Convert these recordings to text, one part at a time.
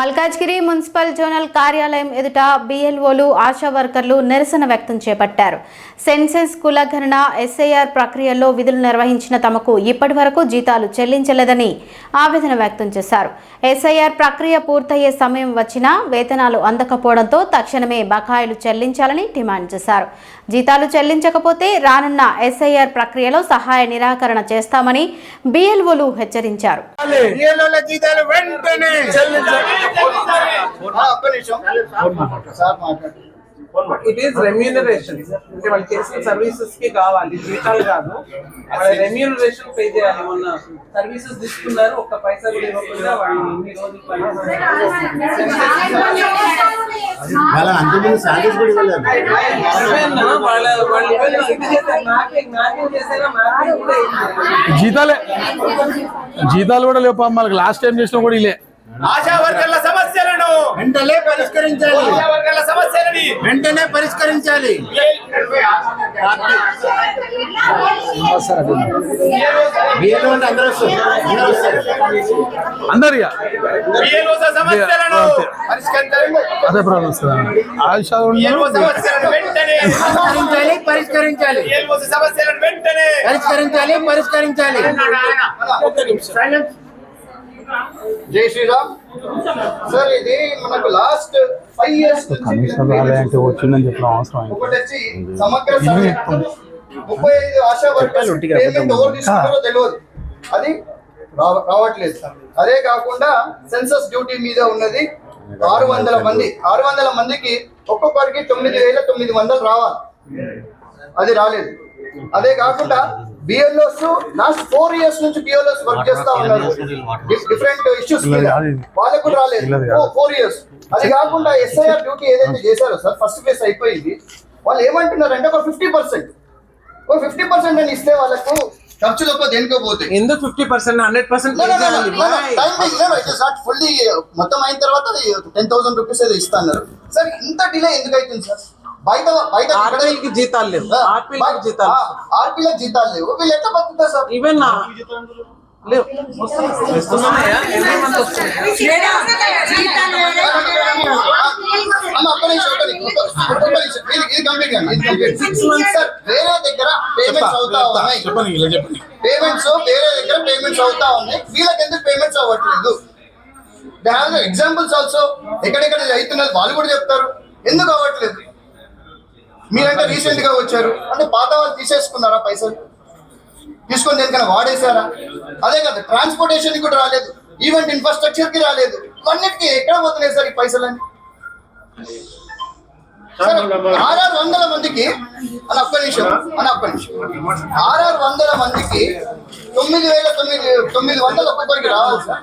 Malkajgiri municipal zonal కార్యాలయం ఎదుట బిఎల్ఓలు ఆశా వర్కర్లు నిరసన వ్యక్తం చేపట్టారు. సెన్సెస్ కులగణన ఎస్ఐఆర్ ప్రక్రియలో విధులు నిర్వహించిన తమకు ఇప్పటివరకు జీతాలు చెల్లించలేదని ఆవేదన వ్యక్తం చేశారు. ఎస్ఐఆర్ ప్రక్రియ పూర్తయ్యే సమయం వచ్చినా వేతనాలు అందకపోవడంతో తక్షణమే బకాయిలు చెల్లించాలని డిమాండ్ చేశారు. జీతాలు చెల్లించకపోతే రానున్న ఎస్ఐఆర్ ప్రక్రియలో సహాయ నిరాకరణ చేస్తామని బిఎల్ఓలు హెచ్చరించారు. It is remuneration. అంటే వాళ్ళు చేసిన సర్వీసెస్ కి కావాలి, జీతాలు కాదు. వాళ్ళ రెమ్యూనరేషన్ పే చేయాలి. మొన్న సర్వీసెస్ తీసుకున్నారు, ఒక్క పైసా కూడా ఇవ్వకుండా వాళ్ళు ఇన్ని రోజులు జీతాలు కూడా లేవు. మనకి లాస్ట్ టైం చేసినా కూడా ఇలే. ఆశా వర్కర్ల సమస్యలను వెంటనే పరిష్కరించాలి. ఆశా వర్కర్ల సమస్యలని వెంటనే పరిష్కరించాలి. అందరు సమస్యలను అదే ప్రాబ్లం ఆశా పరిష్కరించాలి. సమస్యలను వెంటనే పరిష్కరించాలి. జై శ్రీరామ్ సార్. ఇది మనకు లాస్ట్ 5 years అంటే వచ్చిందని చెప్పిన అవసరం వచ్చి సమగ్ర 35 ఆశా వర్కర్స్ పేమెంట్ ఎవరు తీసుకున్నారో తెలియదు, అది రావట్లేదు. అదే కాకుండా సెన్సస్ డ్యూటీ మీద ఉన్నది 600 మంది. 600 మందికి ఒక్కొక్కరికి 9,900 రావాలి, అది రాలేదు. అదే కాకుండా బిఎల్ఓస్ లాస్ట్ 4 years నుంచి బిఎల్ఓస్ వర్క్ చేస్తా ఉన్నారు డిఫరెంట్ ఇష్యూస్ మీద, వాళ్ళకు కూడా రాలేదు 4 years. అది కాకుండా ఎస్ఐఆర్ డ్యూటీ ఏదైతే చేశారో సార్, ఫస్ట్ ఫేజ్ అయిపోయింది. వాళ్ళు ఏమంటున్నారంటే ఒక 50% అని ఇస్తే వాళ్ళకు ఖర్చులతో దేనికో పోతాయి. ఎందుకు 50%? 100% ఫుల్లీ మొత్తం అయిన తర్వాత 10,000 రూపీస్ ఏదో ఇస్తున్నారు సార్. ఇంత డిలే ఎందుకు అవుతుంది సార్? బయట ఆర్పీలకు జీతాలు లేవు, ఆర్పీలకు జీతాలు లేవు. వీళ్ళు ఎట్లా బతుకుతారు సార్? ఈవెన్ లేవు. వేరే దగ్గర పేమెంట్స్ అవుతా ఉన్నాయి, వీళ్ళకి ఎందుకు పేమెంట్స్ అవ్వట్లేదు? ఎగ్జాంపుల్స్ ఆల్సో ఎక్కడెక్కడ అవుతున్నది వాళ్ళు కూడా చెప్తారు, ఎందుకు అవ్వట్లేదు? మీరంటే రీసెంట్ గా వచ్చారు అంటే పాత వాళ్ళు తీసేసుకున్నారా? పైసలు తీసుకొని దేనికైనా వాడేశారా? అదే కదా, ట్రాన్స్పోర్టేషన్ కూడా రాలేదు, ఈవెంట్ ఇన్ఫ్రాస్ట్రక్చర్ కి రాలేదు. ఇవన్నిటికీ ఎక్కడ పోతున్నాయి సార్ ఈ పైసలని? 600 మందికి అని ఒక్క నిమిషం 600 మందికి 9,900 ఒక్కొక్కరికి రావాలి సార్.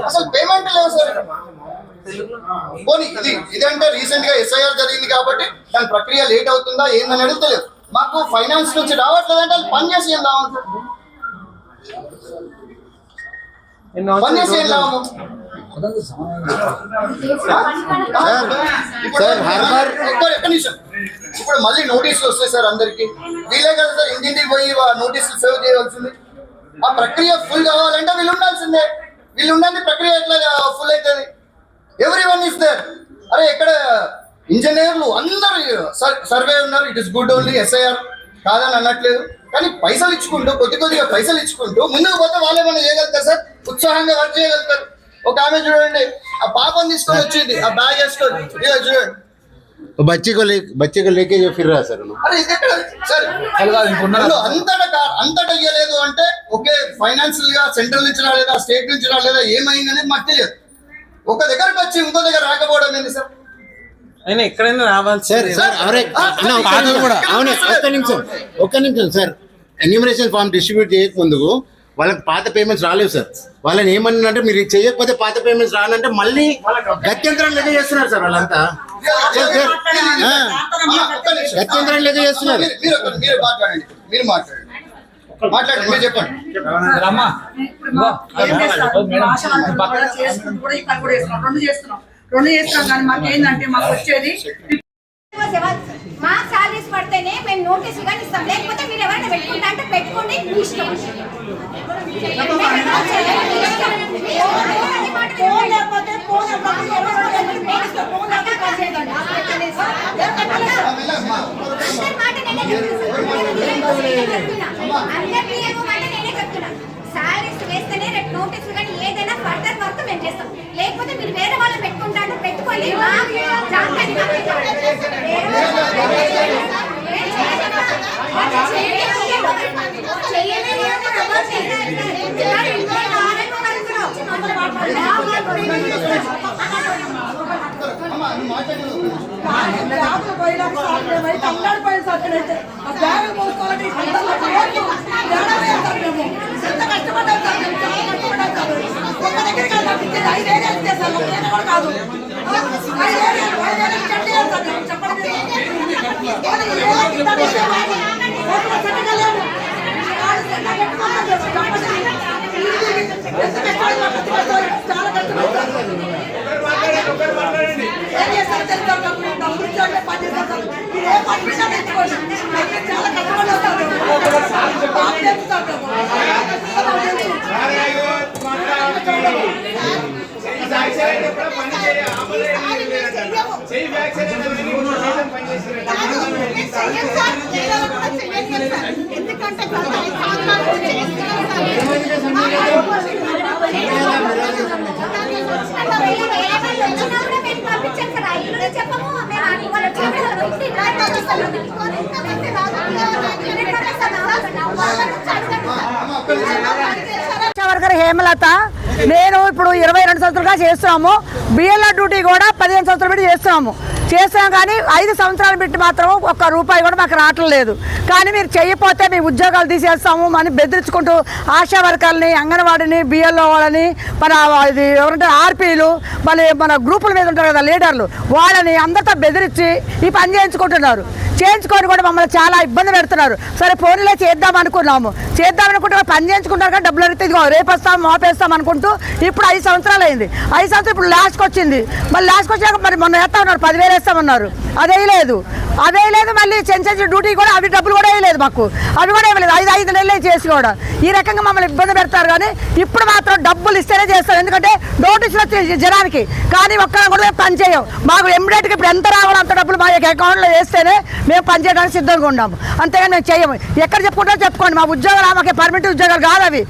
అసలు పేమెంట్ లేవు సార్. పోనీ ఇదంటే రీసెంట్ గా ఎస్ఐఆర్ జరిగింది కాబట్టి దాని ప్రక్రియ లేట్ అవుతుందా ఏందని అడుగుతలేదు. మాకు ఫైనాన్స్ నుంచి రావట్లేదంటే అది పని చేసి ఏం లాభం సార్? పని చేసి ఏం లాభం? ఇప్పుడు మళ్ళీ నోటీసులు వస్తాయి సార్ అందరికి. వీలే కదా సార్ ఇంటింటికి పోయి నోటీసులు సేవ్ చేయవలసింది. ఆ ప్రక్రియ ఫుల్ కావాలంటే వీళ్ళు ఉండాల్సిందే. వీళ్ళు ఉండండి, ప్రక్రియ ఎట్లా ఫుల్ అవుతుంది? Everyone is there. అరే ఇక్కడ ఇంజనీర్లు అందరూ సర్వే ఉన్నారు. It is good only, SIR కాదని అనట్లేదు. కానీ పైసలు ఇచ్చుకుంటూ కొద్దిగా పైసలు ఇచ్చుకుంటూ ముందుకు పోతే వాళ్ళేమన్నా చేయగలుగుతారు సార్? ఉత్సాహంగా వర్క్ చేయగలుగుతారు. ఒక ఆమె చూడండి, ఆ పాపం తీసుకొని వచ్చింది, ఆ బ్యాగ్ వేసుకొని చూడండి, बच्चे को लेके जो फिर रहा सर. అరే ఇది ఎక్కడ సార్? అంతటా ఇయ్యలేదు అంటే ఓకే, ఫైనాన్షియల్ గా సెంట్రల్ నుంచి రాలేదా, స్టేట్ నుంచి రాలేదా, ఏమైందనేది మాకు తెలియదు. ఒక దగ్గరకు వచ్చి ఇంకో దగ్గర రాకపోవడం ఏంటి సార్? అయినా ఎక్కడైనా రావాలి సార్. ఒక్క నిమిషం సార్. ఎన్యూమరేషన్ ఫామ్ డిస్ట్రిబ్యూట్ చేయక ముందుకు వాళ్ళకి పాత పేమెంట్స్ రాలేవు సార్. వాళ్ళని ఏమన్నారంటే మీరు చేయకపోతే పాత పేమెంట్స్ రానంటే మళ్ళీ గత్యంతరం లెక్క చేస్తున్నారు సార్. వాళ్ళంతా గత్యంతరం లెక్క చేస్తున్నారు. మీరు మాట్లాడండి, మీరు చెప్పండి. రెండు చేస్తున్నాం కానీ మాకు ఏంటంటే మాకు వచ్చేది మా సాలరీస్ పడితేనే మేము నోటీసులు కానీ ఇస్తాం, లేకపోతే మీరు ఎవరైనా పెట్టుకుంటా అంటే పెట్టుకోండి, ఇష్టం. అందరికీ ఇవ్వమని నేనే చెప్తున్నా. సాలరీస్ వేస్తేనే రేపు నోటీసులు కానీ ఏదైనా ఫర్దర్ వర్క్ మేము చేస్తాం. లేకపోతే మీరు వేరే వాళ్ళు పెట్టుకుంటారు, పెట్టుకోండి. వర్కర్ హేమలత. నేను ఇప్పుడు 22 సంవత్సరాలుగా చేస్తున్నాము. బిఎల్ఆర్ డ్యూటీ కూడా 15 సంవత్సరాలు పెట్టి చేస్తున్నాం కానీ 5 సంవత్సరాలు పెట్టి మాత్రం ఒక్క రూపాయి కూడా మాకు రావట్లేదు. కానీ మీరు చేయకపోతే మీ ఉద్యోగాలు తీసేస్తాము అని బెదిరించుకుంటూ ఆశా వర్కర్ని, అంగన్వాడిని, బిఎల్ఓ వాళ్ళని, మన ఇది ఎవరంటే ఆర్పీలు, మళ్ళీ మన గ్రూపుల మీద ఉంటారు కదా లీడర్లు, వాళ్ళని అందరితో బెదిరించి ఈ పని చేయించుకుంటున్నారు. చేయించుకొని కూడా మమ్మల్ని చాలా ఇబ్బంది పెడుతున్నారు. సరే ఫోన్లే చేద్దాం అనుకుంటే పని చేయించుకుంటారు కానీ డబ్బులు అడిగితే ఇదిగో రేపేస్తాం మోపేస్తాం అనుకుంటూ ఇప్పుడు 5 సంవత్సరాలు అయింది. 5 సంవత్సరాలు ఇప్పుడు లాస్ట్కి వచ్చింది. మళ్ళీ లాస్ట్కి వచ్చాక మరి మొన్న వేస్తా ఉన్నారు, 10,000 వేస్తామన్నారు, అదే లేదు. మళ్ళీ సెన్సెస్ డ్యూటీ కూడా అవి డబ్బులు కూడా వేయలేదు మాకు, అవి కూడా ఇవ్వలేదు. 5 నెలలే చేసి కూడా ఈ రకంగా మమ్మల్ని ఇబ్బంది పెడతారు. కానీ ఇప్పుడు మాత్రం డబ్బులు ఇస్తేనే చేస్తారు, ఎందుకంటే నోటీసులు వచ్చి జనానికి. కానీ ఒక్క కూడా మేము పని చేయం. మాకు ఇమ్మీడియట్గా ఇప్పుడు ఎంత రావాలో అంత డబ్బులు మా యొక్క అకౌంట్లో వేస్తేనే మేము పని చేయడానికి సిద్ధంగా ఉన్నాము. అంతేగాని మేము చేయము. ఎక్కడ చెప్పుకుంటారో చెప్పుకోండి. మా ఉద్యోగాలు మాకు పర్మనెంట్ ఉద్యోగాలు కాదు, అవి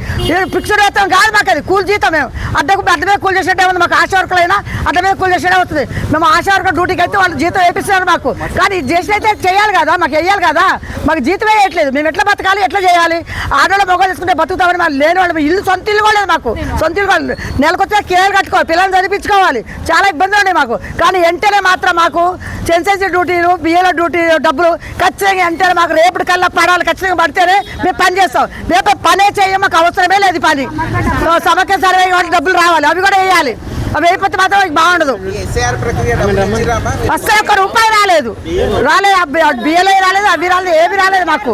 ఫిక్స్డ్ వేస్తాం కాదు మాకు, అది కూలి జీతం. మేము అడ్డమే కూలి చేసేటే ఉంది. మాకు ఆశా వర్కర్లు అయినా అడ్డమే కూలి చేసేటే వస్తుంది. మేము ఆశా వర్కర్ డ్యూటీకి అయితే వాళ్ళు జీతం వేపిస్తున్నారు మాకు. కానీ చేసినైతే చేయాలి కదా, మాకు వేయాలి కదా. మాకు జీతమే వేయట్లేదు. మేము ఎట్లా బతకాలి, ఎట్లా చేయాలి? ఆడవాళ్ళు మొగలు చేసుకుంటే బతుకుతామని మాకు లేని వాళ్ళు ఇల్లు, సొంత ఇల్లు కూడా లేదు మాకు. సొంత ఇల్లు కూడా నెలకొచ్చే కేర్ కట్టుకోవాలి, పిల్లల్ని చదివించుకోవాలి, చాలా ఇబ్బందులు ఉన్నాయి మాకు. కానీ వెంటనే మాత్రం మాకు సెన్సెస్ డ్యూటీలు, బిఏలో డ్యూటీ డబ్బులు ఖచ్చితంగా వెంటనే మాకు రేపటి కల్లా పడాలి. ఖచ్చితంగా పడితేనే మేము పని చేస్తాం. రేపు పనే చేయం, మాకు అవసరమే లేదు పని. సమస్య సర్వే వాటికి డబ్బులు రావాలి, అవి కూడా వేయాలి. అవి అయిపోతే మాత్రం బాగుండదు. అసలు ఒక్క రూపాయి రాలేదు. బియ్యలే రాలేదు, అవి రాలేదు, ఏవి రాలేదు మాకు.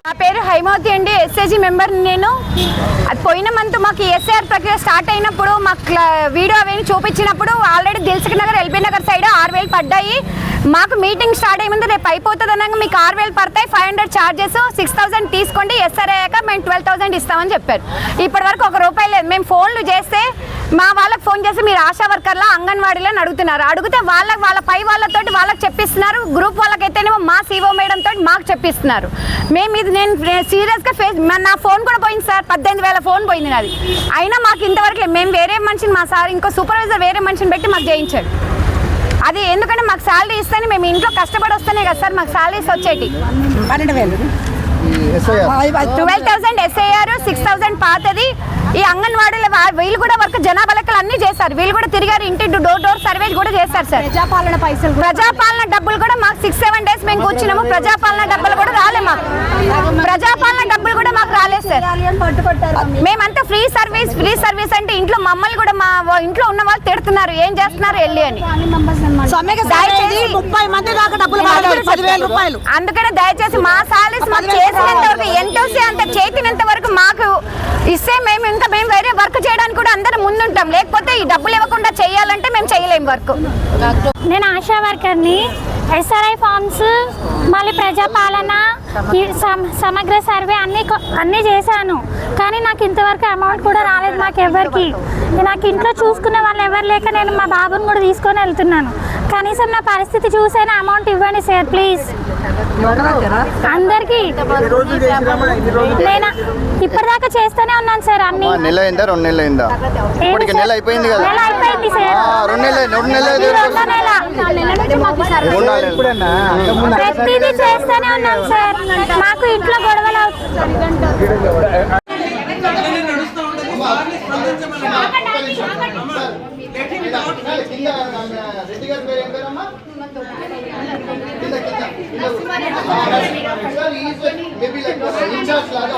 నా పేరు హైమవతి అండి, ఎస్ఐజీ మెంబర్ నేను. అది పోయిన మంత్ మాకు ఎస్ఐఆర్ ప్రక్రియ స్టార్ట్ అయినప్పుడు మాకు వీడియో అవన్నీ చూపించినప్పుడు already Dilsukh Nagar, LB Nagar side 6,000 పడ్డాయి. మాకు మీటింగ్ స్టార్ట్ అయ్యే ముందు రేపు అయిపోతుంది అనగా మీకు 6,000 పడతాయి, 500 ఛార్జెస్, 6,000 తీసుకోండి, ఎస్ఆర్ అయ్యాక మేము 12,000 ఇస్తామని చెప్పారు. ఇప్పటి వరకు ఒక రూపాయి లేదు. మేము ఫోన్లు చేస్తే మా వాళ్ళకి ఫోన్ చేసి మీరు ఆశా వర్కర్లా, అంగన్వాడీలో అడుగుతున్నారు. అడిగితే వాళ్ళ పై వాళ్ళతోటి వాళ్ళకి చెప్పిస్తున్నారు. గ్రూప్ వాళ్ళకైతేనేమో మా సీఓ మేడం తోటి మాకు చెప్పిస్తున్నారు. మేము ఇది నేను సీరియస్గా నా ఫోన్ కూడా పోయింది సార్, 18,000 ఫోన్ పోయింది నాది. అయినా మాకు ఇంతవరకు మేము వేరే మనిషిని, మా సార్ ఇంకో సూపర్వైజర్ వేరే మనిషిని పెట్టి మాకు చేయించాడు. అది ఎందుకంటే మాకు శాలరీ ఇస్తేనే, మేము ఇంట్లో కష్టపడి వస్తేనే కదా సార్ మాకు శాలరీస్ వచ్చేటి. 12,000 12,000 ఎస్ఐఆర్, 6,000 పాతది. ఈ అంగన్వాడీలో వీళ్ళు కూడా వర్క్ జనాభా లెక్కలు అన్ని చేస్తారు. వీళ్ళు కూడా తిరిగారు, ఇంటి డోర్ సర్వే కూడా చేస్తారు సార్. ప్రజాపాలన డబ్బులు కూడా మాకు 6-7 days మేము కూర్చున్నాము. ప్రజాపాలన డబ్బులు కూడా రాలే మాకు. ప్రజాపాలన డబ్బులు కూడా మాకు రాలేదు సార్. మేమంతా ఫ్రీ సర్వీస్ అంటే ఇంట్లో మమ్మల్ని కూడా మా ఇంట్లో ఉన్న వాళ్ళు తిడుతున్నారు, ఏం చేస్తున్నారు వెళ్ళి అని. అందుకనే దయచేసి మా సాలరీస్ మాకు చేసినంత వరకు, ఎంతోసే అంత చేతినంత వరకు మాకు ఇస్తే మేము ఇంకా మేము వేరే వర్క్ చేయడానికి కూడా అందరం ముందుంటాం. లేకపోతే ఈ డబ్బులు ఇవ్వకుండా చేయాలంటే మేము చేయలేము వర్క్. నేను ఆశా వర్కర్ని. ఎస్ఆర్ఐ ఫార్మ్స్ మళ్ళీ ప్రజాపాలన ఈ సమగ్ర సర్వే అన్నీ చేశాను, కానీ నాకు ఇంతవరకు అమౌంట్ కూడా రాలేదు. నాకు ఎవరికి, నాకు ఇంట్లో చూసుకునే వాళ్ళు ఎవరు లేక నేను మా బాబుని కూడా తీసుకొని వెళ్తున్నాను. కనీసం నా పరిస్థితి చూసైనా అమౌంట్ ఇవ్వండి సార్ ప్లీజ్. అందరికీ నేను ఇప్పటిదాకా చేస్తూనే ఉన్నాను సార్. అన్ని నెల అయిందా 2 నెలలు అయిందా? ఇప్పటికి నెల అయిపోయింది కదా. నెల అయిపోయింది సార్. 2 నెలలు ప్రతిదీ చేస్తూనే ఉన్నాం సార్. మాకు ఇంట్లో గొడవలు నడుస్తూ ఉంటుంది. వారిని స్పందించమని రెడ్డి గారి పేరు ఏం పేరమ్మా? మేబీ లైక్ ఇన్ఛార్జ్ లాగా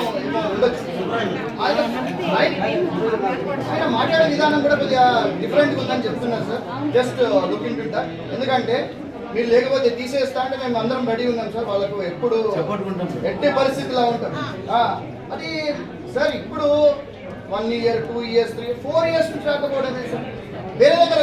ఉండొచ్చు. ఆయన మాట్లాడే విధానం కూడా కొద్దిగా డిఫరెంట్గా ఉందని చెప్తున్నారు sir. Just looking to that. ఎందుకంటే మీరు లేకపోతే తీసేస్తా అంటే మేము అందరం రెడీ ఉన్నాం సార్. వాళ్ళకు ఎప్పుడు ఎట్టి పరిస్థితిలా ఉంటాం. అది సార్ ఇప్పుడు 1 year 2 years 3 4 years నుంచి రాకపోవడమే సార్. వేరే దగ్గర